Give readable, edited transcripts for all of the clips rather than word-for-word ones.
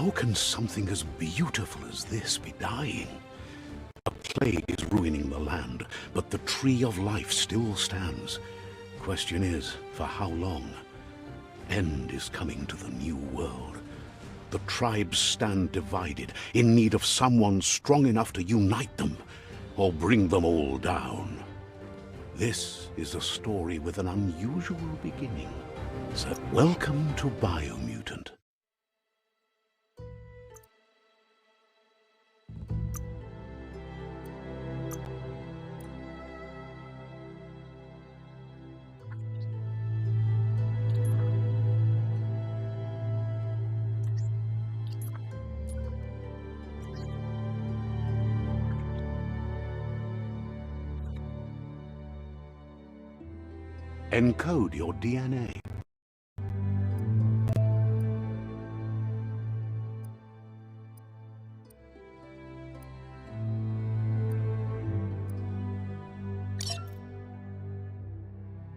How can something as beautiful as this be dying? A plague is ruining the land, but the tree of life still stands. Question is, for how long? End is coming to the new world. The tribes stand divided, in need of someone strong enough to unite them, or bring them all down. This is a story with an unusual beginning. So, welcome to Biomutant. Encode your DNA.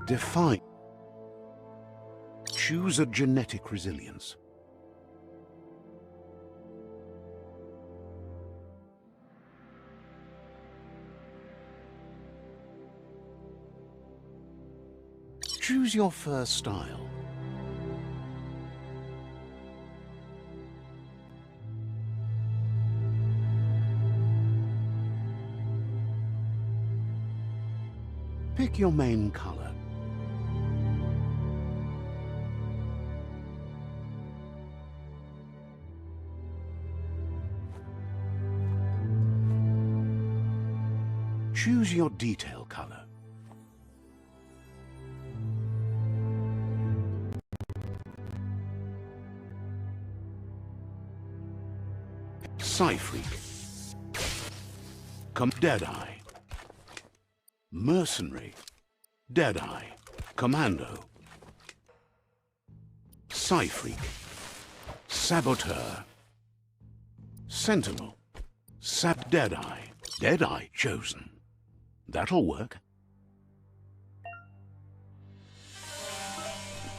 Define. Choose a genetic resilience. Choose your fur style. Pick your main color. Choose your detail color. Psy-Freak. Deadeye. Mercenary. Deadeye. Commando. Psy-Freak. Saboteur. Sentinel. Deadeye. Deadeye chosen. That'll work.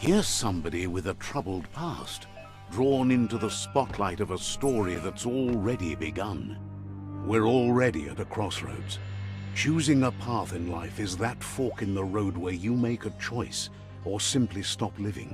Here's somebody with a troubled past, drawn into the spotlight of a story that's already begun. We're already at a crossroads. Choosing a path in life is that fork in the road where you make a choice or simply stop living.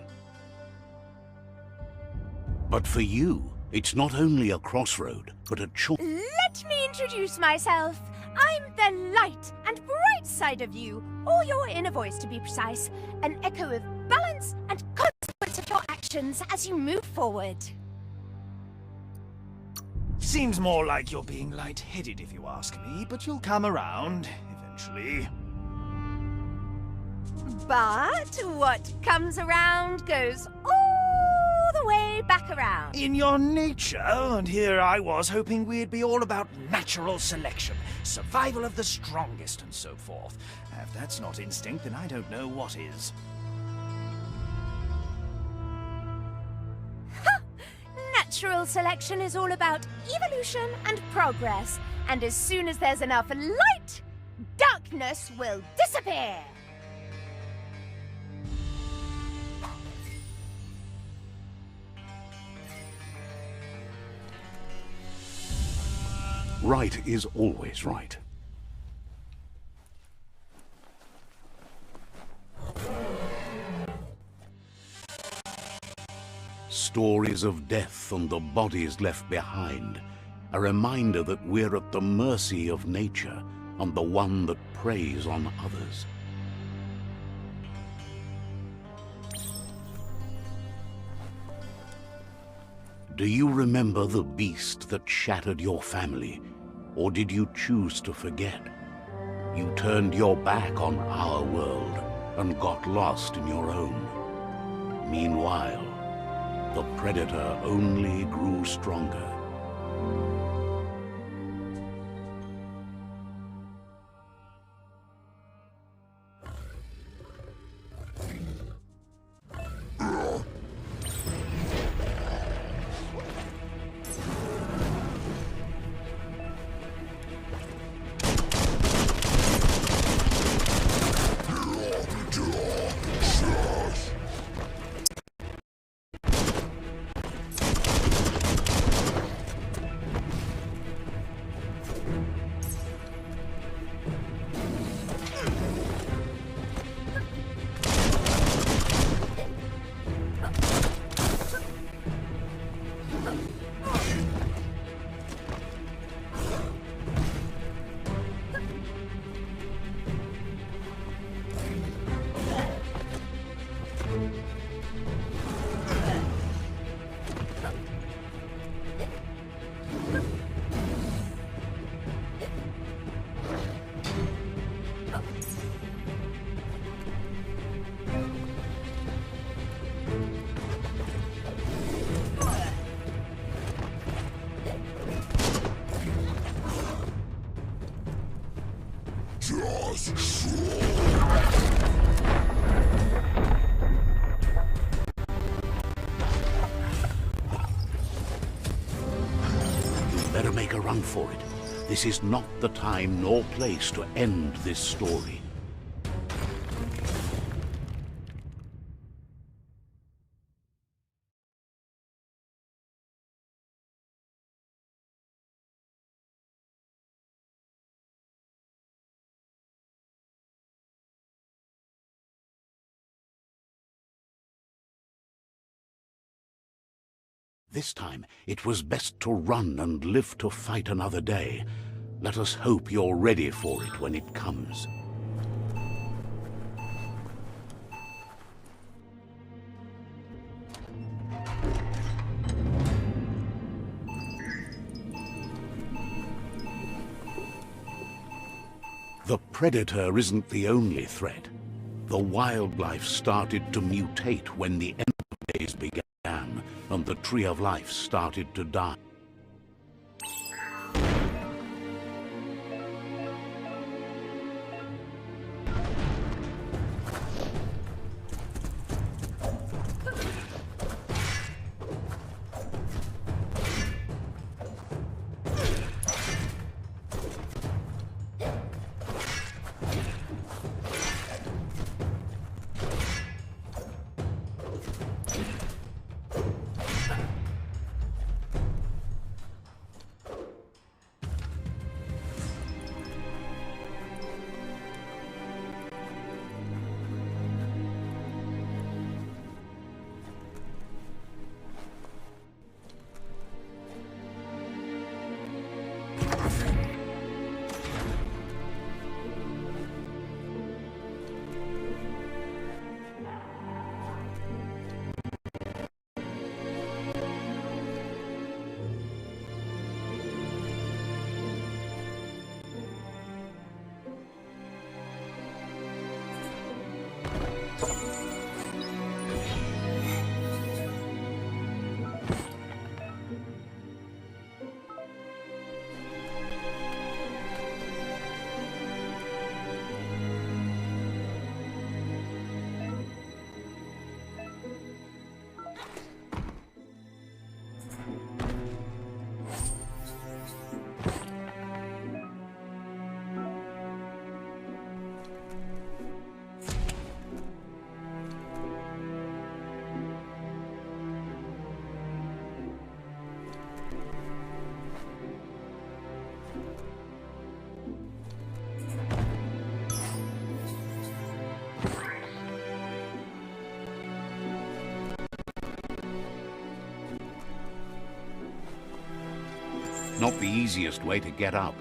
But for you, it's not only a crossroad, but a choice. Let me introduce myself. I'm the light and bright side of you, or your inner voice to be precise, an echo of balance and consequence of your actions as you move forward. Seems more like you're being light-headed if you ask me, but you'll come around, eventually. But what comes around goes all the way back around. In your nature, and here I was hoping we'd be all about natural selection, survival of the strongest and so forth. If that's not instinct, then I don't know what is. Natural selection is all about evolution and progress, and as soon as there's enough light, darkness will disappear. Right is always right. Stories of death and the bodies left behind, a reminder that we're at the mercy of nature and the one that preys on others. Do you remember the beast that shattered your family, or did you choose to forget? You turned your back on our world and got lost in your own. Meanwhile, the predator only grew stronger. Better make a run for it. This is not the time nor place to end this story. This time, it was best to run and live to fight another day. Let us hope you're ready for it when it comes. The predator isn't the only threat. The wildlife started to mutate when the end of days began, and the tree of life started to die. Not the easiest way to get up.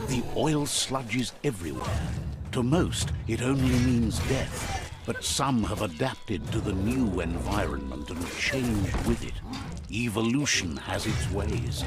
The oil sludges everywhere. To most, it only means death, but some have adapted to the new environment and changed with it. Evolution has its ways.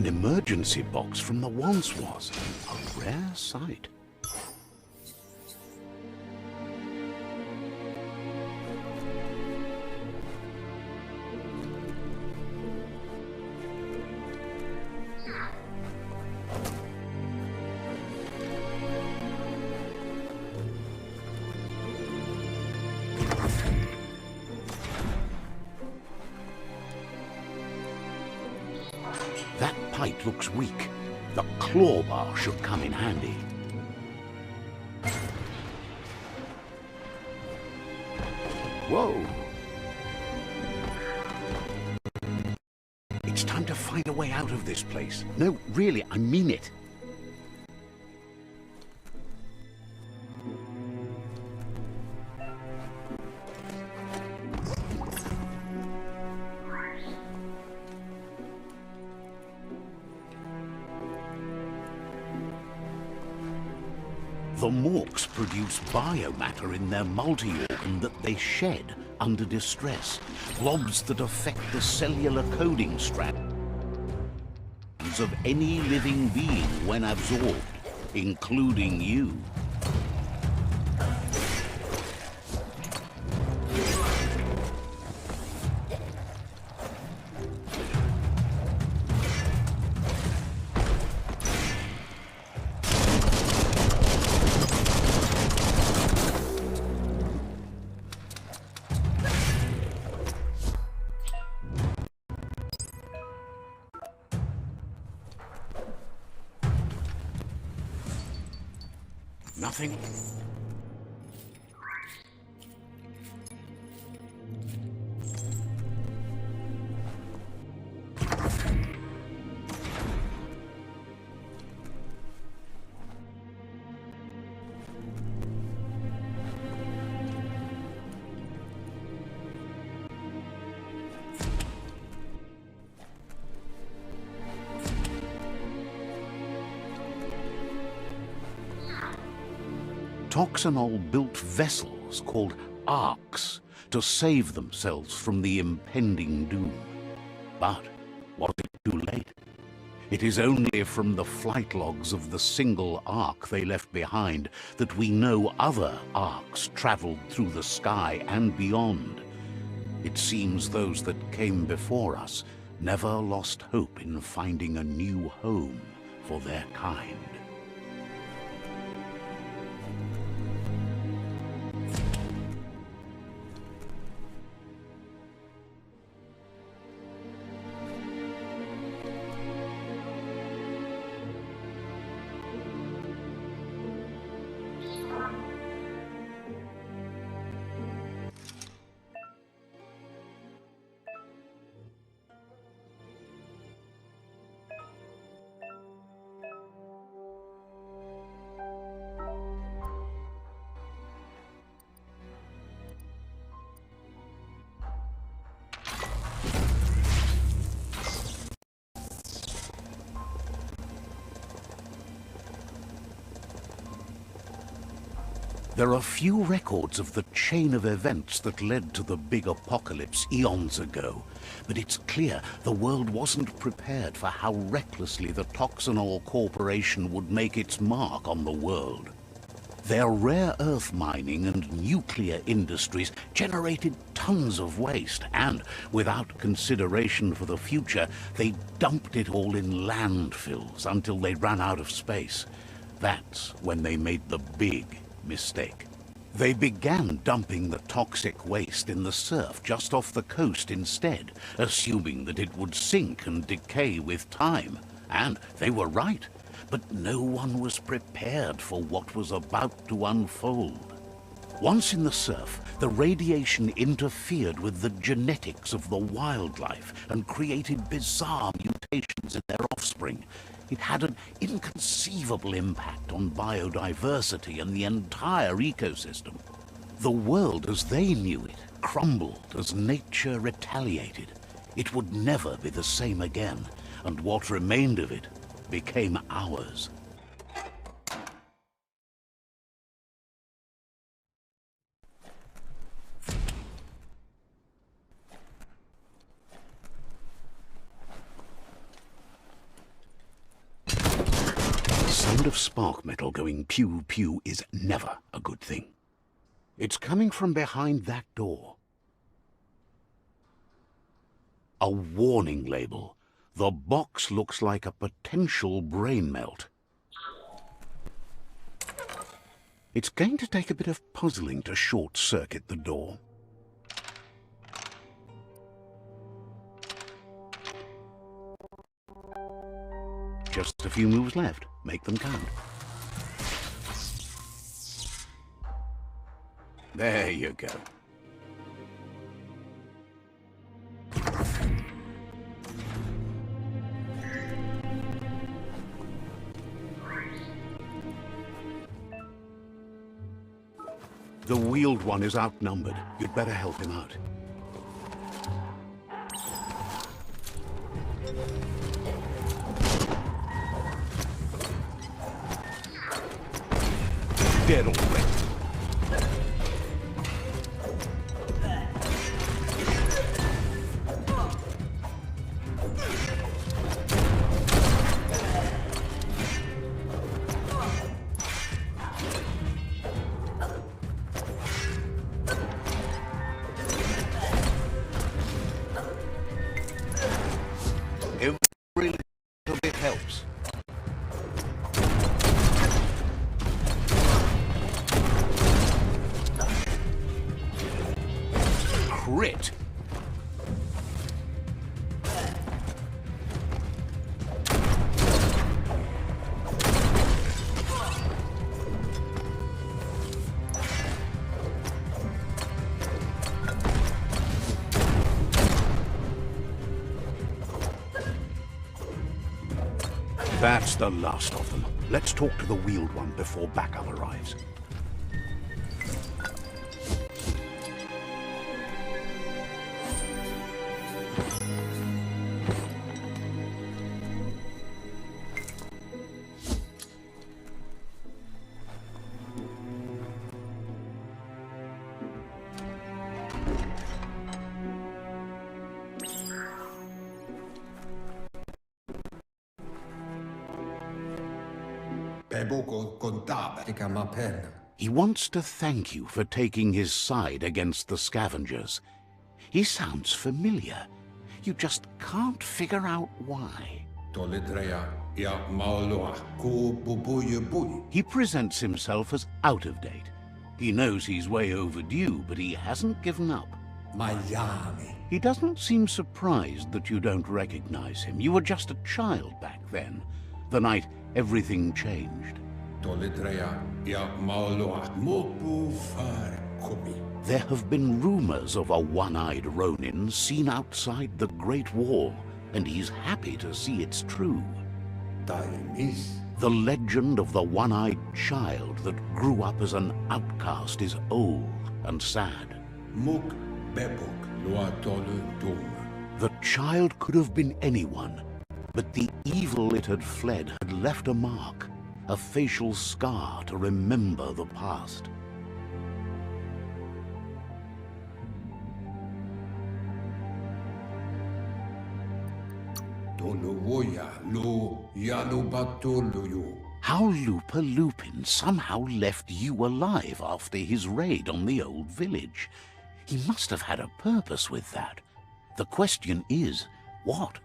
An emergency box from the once was. A rare sight. That pipe looks weak. The claw bar should come in handy. Whoa! It's time to find a way out of this place. No, really, I mean it. The morks produce biomatter in their multi-organ that they shed under distress, blobs that affect the cellular coding strands of any living being when absorbed, including you. Nothing. Toxanol built vessels called arcs to save themselves from the impending doom. But was it too late? It is only from the flight logs of the single arc they left behind that we know other arcs traveled through the sky and beyond. It seems those that came before us never lost hope in finding a new home for their kind. There are few records of the chain of events that led to the big apocalypse eons ago, but it's clear the world wasn't prepared for how recklessly the Toxanol Corporation would make its mark on the world. Their rare earth mining and nuclear industries generated tons of waste, and without consideration for the future, they dumped it all in landfills until they ran out of space. That's when they made the big mistake. They began dumping the toxic waste in the surf just off the coast instead, assuming that it would sink and decay with time. And they were right, but no one was prepared for what was about to unfold. Once in the surf, the radiation interfered with the genetics of the wildlife and created bizarre mutations in their offspring. It had an inconceivable impact on biodiversity and the entire ecosystem. The world as they knew it crumbled as nature retaliated. It would never be the same again, and what remained of it became ours. sound of spark metal going pew-pew is never a good thing. It's coming from behind that door. A warning label. The box looks like a potential brain melt. It's going to take a bit of puzzling to short-circuit the door. Just a few moves left. Make them count. There you go. The wheeled one is outnumbered. You'd better help him out. Dead already. Every little bit helps. Crit. That's the last of them. Let's talk to the wheeled one before backup arrives. He wants to thank you for taking his side against the scavengers. He sounds familiar. You just can't figure out why. He presents himself as out of date. He knows he's way overdue, but he hasn't given up. He doesn't seem surprised that you don't recognize him. You were just a child back then, the night everything changed. There have been rumors of a one-eyed Ronin seen outside the Great Wall, and he's happy to see it's true. The legend of the one-eyed child that grew up as an outcast is old and sad. The child could have been anyone, but the evil it had fled had left a mark, a facial scar to remember the past. How Lupa Lupin somehow left you alive after his raid on the old village. He must have had a purpose with that. The question is, what?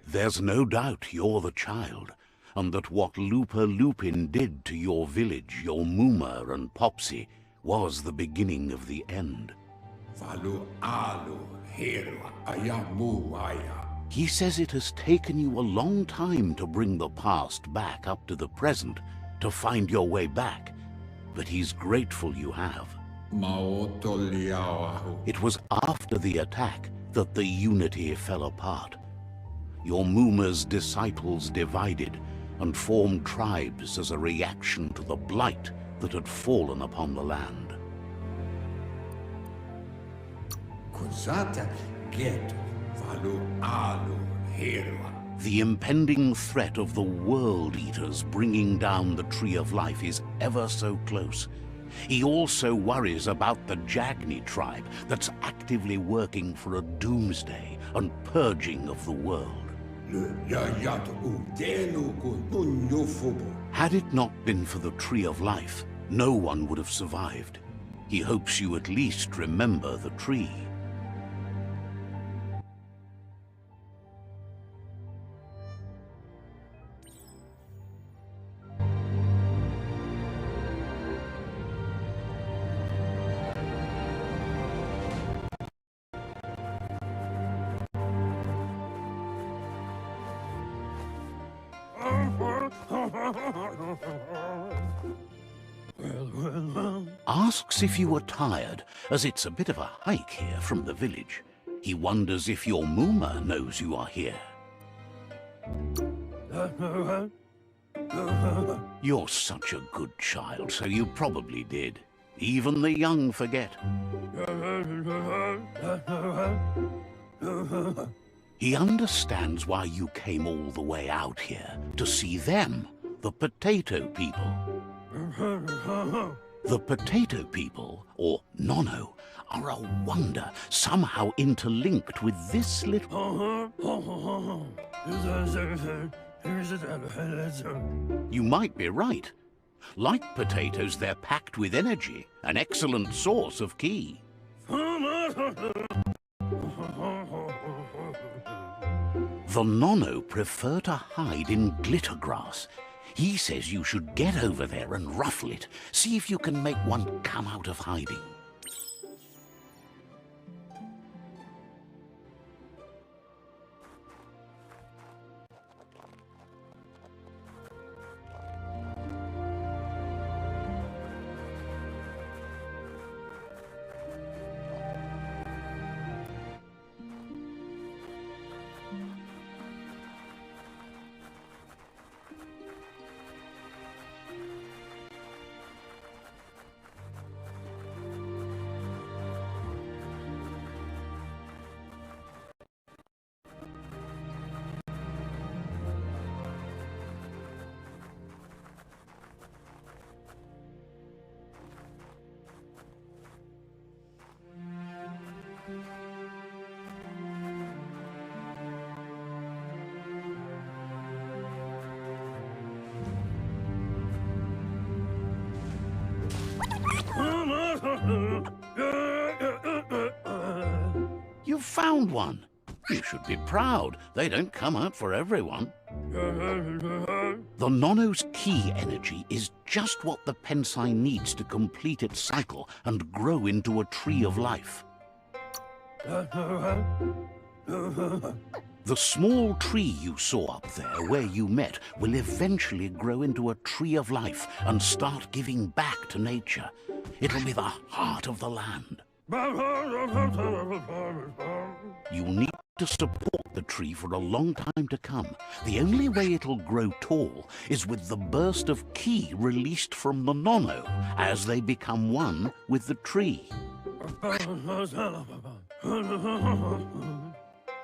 There's no doubt you're the child, and that what Lupa Lupin did to your village, your Muma and Popsy, was the beginning of the end. He says it has taken you a long time to bring the past back up to the present, to find your way back, but he's grateful you have. It was after the attack that the unity fell apart. Your Muma's disciples divided and formed tribes as a reaction to the blight that had fallen upon the land. The impending threat of the World Eaters bringing down the Tree of Life is ever so close. He also worries about the Jagni tribe that's actively working for a doomsday and purging of the world. Had it not been for the Tree of Life, no one would have survived. He hopes you at least remember the tree. Asks if you are tired, as it's a bit of a hike here from the village. He wonders if your Mooma knows you are here. You're such a good child, so you probably did. Even the young forget. He understands why you came all the way out here, to see them, the potato people. The potato people, or Nono, are a wonder, somehow interlinked with this little... You might be right. Like potatoes, they're packed with energy, an excellent source of ki. The Nono prefer to hide in glitter grass. He says you should get over there and ruffle it. See if you can make one come out of hiding. You found one. You should be proud. They don't come out for everyone. The Nono's ki energy is just what the Pensai needs to complete its cycle and grow into a tree of life. The small tree you saw up there where you met will eventually grow into a tree of life and start giving back to nature. It'll be the heart of the land. You'll need to support the tree for a long time to come. The only way it'll grow tall is with the burst of ki released from the Nono as they become one with the tree.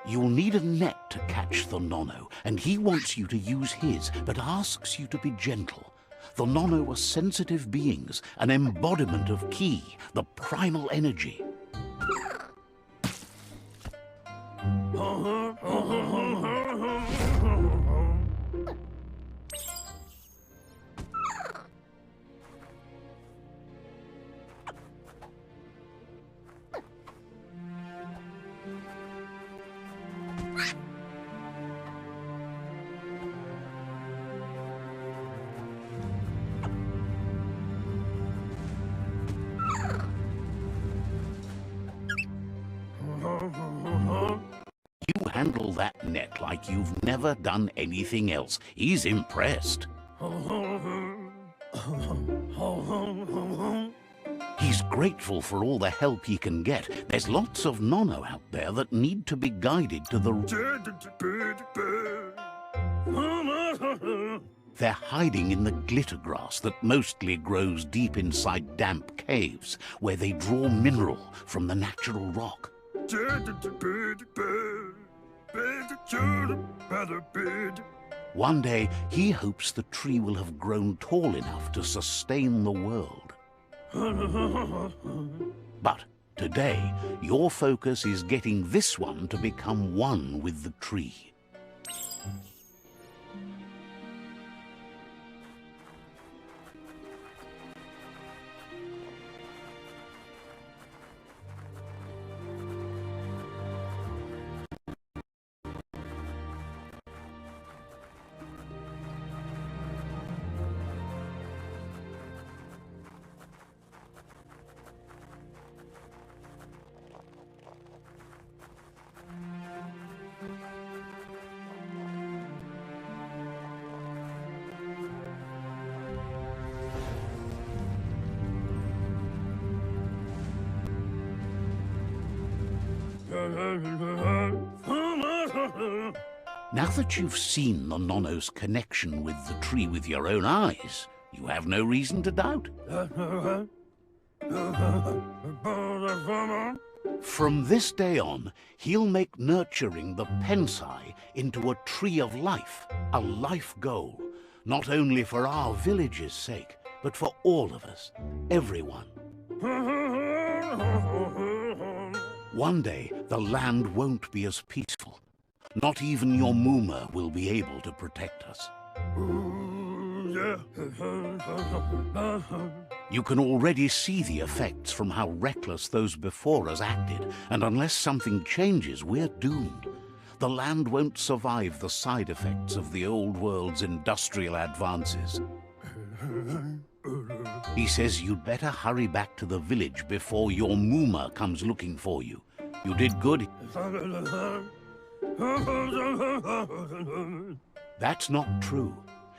You'll need a net to catch the Nono, and he wants you to use his, but asks you to be gentle. The Nono are sensitive beings, an embodiment of ki, the primal energy. You handle that net like you've never done anything else. He's impressed. He's grateful for all the help he can get. There's lots of Nono out there that need to be guided to the... They're hiding in the glitter grass that mostly grows deep inside damp caves, where they draw mineral from the natural rock. One day, he hopes the tree will have grown tall enough to sustain the world. But today, your focus is getting this one to become one with the tree. Now that you've seen the Nono's connection with the tree with your own eyes, you have no reason to doubt. From this day on, he'll make nurturing the Pensai into a tree of life, a life goal, not only for our village's sake, but for all of us, everyone. One day, the land won't be as peaceful. Not even your Muma will be able to protect us. You can already see the effects from how reckless those before us acted, and unless something changes, we're doomed. The land won't survive the side effects of the old world's industrial advances. He says you'd better hurry back to the village before your Muma comes looking for you. You did good. That's not true.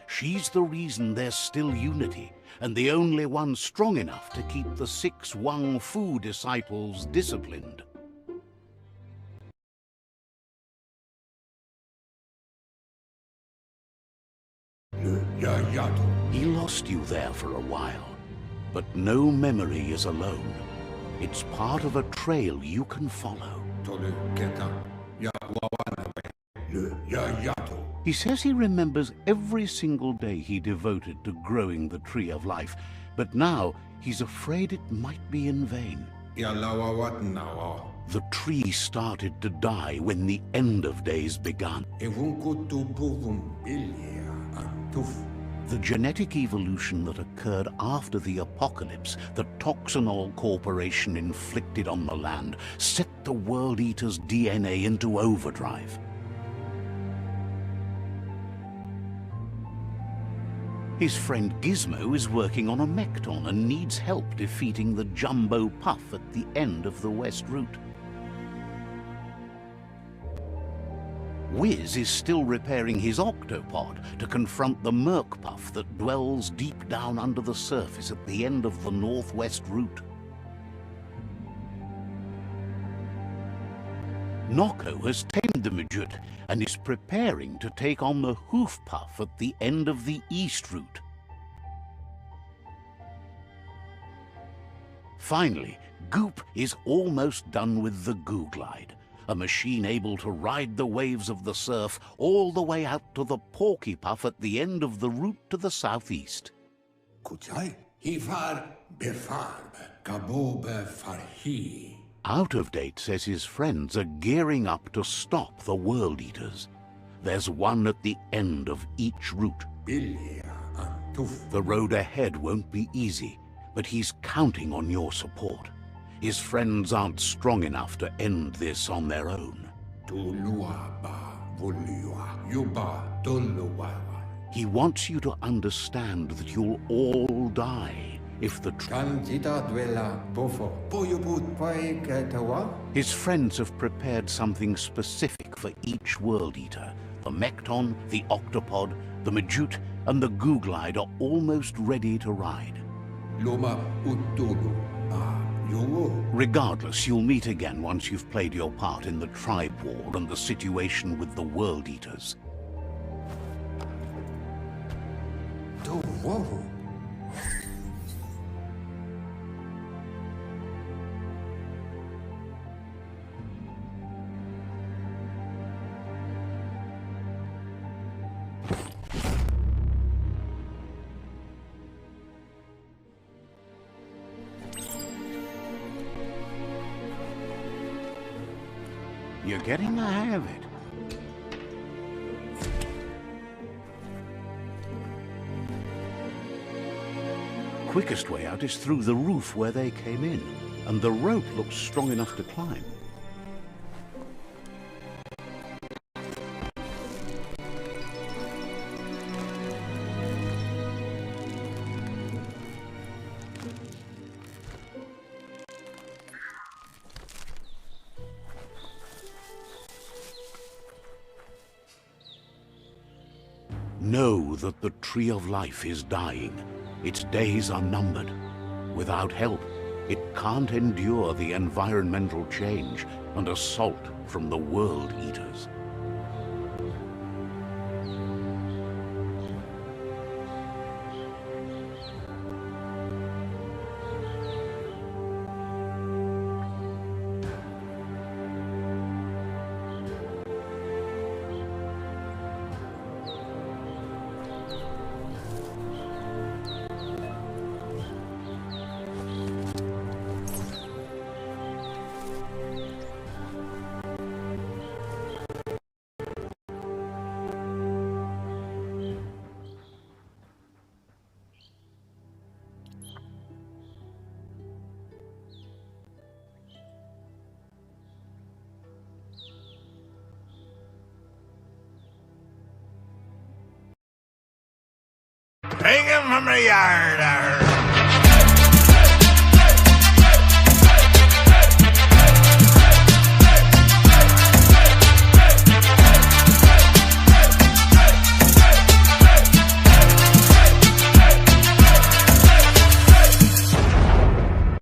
She's the reason there's still unity, and the only one strong enough to keep the 6 Wang Fu disciples disciplined. He lost you there for a while, but no memory is alone. It's part of a trail you can follow. He says he remembers every single day he devoted to growing the Tree of Life, but now he's afraid it might be in vain. The tree started to die when the end of days began. The genetic evolution that occurred after the apocalypse that Toxanol Corporation inflicted on the land set the World Eater's DNA into overdrive. His friend Gizmo is working on a Mekton and needs help defeating the Jumbo Puff at the end of the West Route. Wiz is still repairing his Octopod to confront the Merc Puff that dwells deep down under the surface at the end of the Northwest Route. Noko has tamed the Majut and is preparing to take on the Hoof Puff at the end of the East Route. Finally, Goop is almost done with the Goo Glide, a machine able to ride the waves of the surf all the way out to the Porky Puff at the end of the route to the southeast. Out of Date says his friends are gearing up to stop the World Eaters. There's one at the end of each route. The road ahead won't be easy, but he's counting on your support. His friends aren't strong enough to end this on their own. He wants you to understand that you'll all die if the His friends have prepared something specific for each World Eater. The Mekton, the Octopod, the Majut, and the Goo Glide are almost ready to ride. Regardless, you'll meet again once you've played your part in the tribe war and the situation with the World Eaters. You're getting the hang of it. Quickest way out is through the roof where they came in, and the rope looks strong enough to climb. Know that the Tree of Life is dying. Its days are numbered. Without help, it can't endure the environmental change and assault from the World Eaters. Bring him from the yard,